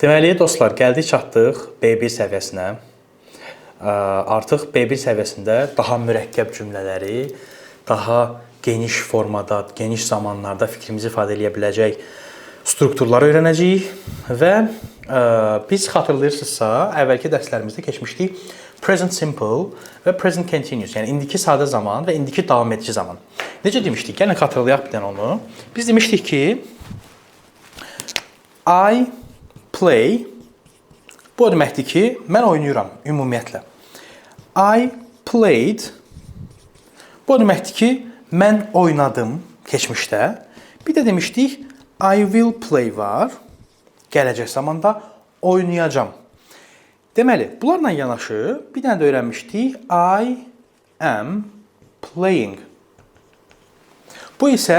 Deməli dostlar, gəldik çatdıq B1 səviyyəsinə. Artıq B1 səviyyəsində daha mürəkkəb cümlələri, daha geniş formada, geniş zamanlarda fikrimizi ifadə edə biləcək strukturları öyrənəcəyik və biz xatırlayırsınızsa, əvvəlki dərslərimizdə keçmişdik present simple və present continuous, yəni indiki sadə zaman və indiki davam edici zaman. Necə demişdik? Gəlin xatırlayaq bir dənə onu. Biz demişdik ki I play bu deməkdir ki, mən oynayıram ümumiyyətlə. I played bu deməkdir ki, mən oynadım keçmişdə. Bir də demişdik I will play var. Gələcək zamanda oynayacağam. Deməli, bunlarla yanaşı bir dənə də öyrənmişdik I am playing. Bu isə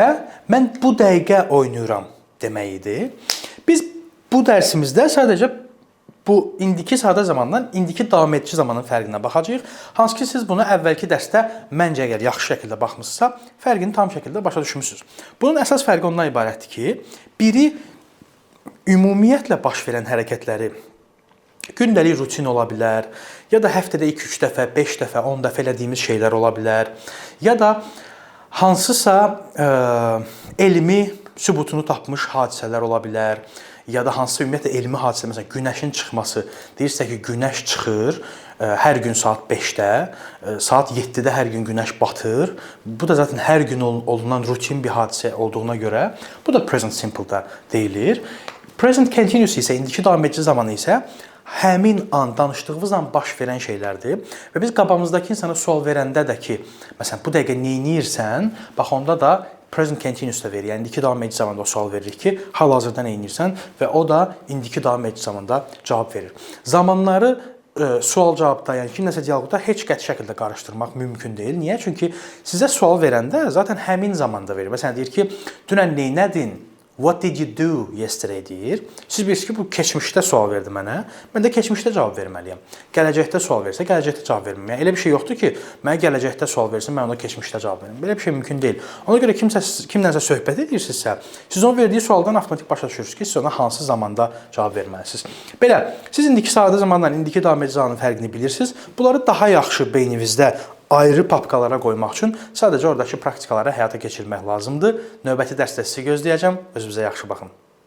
mən bu dəqiqə oynayıram demək idi. Biz bu dərsimizdə sadəcə bu indiki sadə zamandan indiki davam edici zamanın fərqinə baxacağıq. Hansı ki siz bunu əvvəlki dərsdə məncə əgər yaxşı şəkildə baxmısınızsa, fərqini tam şəkildə başa düşmüsünüz. Bunun əsas fərqi ondan ibarətdir ki, biri ümumiyyətlə baş verən hərəkətləri gündəlik rutin ola bilər, ya da həftədə 2-3 dəfə, 5 dəfə, 10 dəfə elədiyimiz şeylər ola bilər, ya da hansısa elmi sübutunu tapmış hadisələr ola bilər, ya da hansısa ümumiyyətlə elmi hadisə, məsələn, günəşin çıxması, deyirsə ki, günəş çıxır hər gün saat 5-də, saat 7-də hər gün günəş batır. Bu da zaten hər gün olunan rutin bir hadisə olduğuna görə, bu da present simple-da deyilir. Present continuous isə indiki davam edici zamanı isə həmin an, danışdığımız an baş verən şeylərdir. Və biz qabağımızdakı insana sual verəndə də ki, məsələn, bu dəqiqə nə edirsən, bax onda da present continuous da verir. Yəni indiki davam edici zamanda o sual veririk ki, hal-hazırda nə edirsən və o da indiki davam edici zamanda cavab verir. Zamanları sual-cavabda, yəni kimləsə dialoqda heç qəti şəkildə qarışdırmaq mümkün deyil. Niyə? Çünki sizə sual verəndə zaten həmin zamanda verir. Məsələn, deyir ki, dünən neynədin? What did you do yesterday deyir. Siz bilirsiniz ki, bu keçmişdə sual verdi mənə. Mən də keçmişdə cavab verməliyəm. Gələcəkdə sual versə, gələcəkdə cavab verməliyəm. Yəni, elə bir şey yoxdur ki, mənə gələcəkdə sual versin, mən ona keçmişdə cavab verim. Belə bir şey mümkün deyil. Ona görə kimlənsə söhbət edirsinizsə, siz onun verdiyi sualdan avtomatik başa düşürsünüz ki, siz ona hansı zamanda cavab verməlisiniz. Belə, siz indiki sadə zamanla indiki davam edici zamanın fərqini bilirsiniz. Bunları daha yaxşı beyninizdə ayrı papkalara qoymaq üçün sadəcə oradakı praktikaları həyata keçirmək lazımdır. Növbəti dərsdə sizi gözləyəcəm. Özünüzə yaxşı baxın.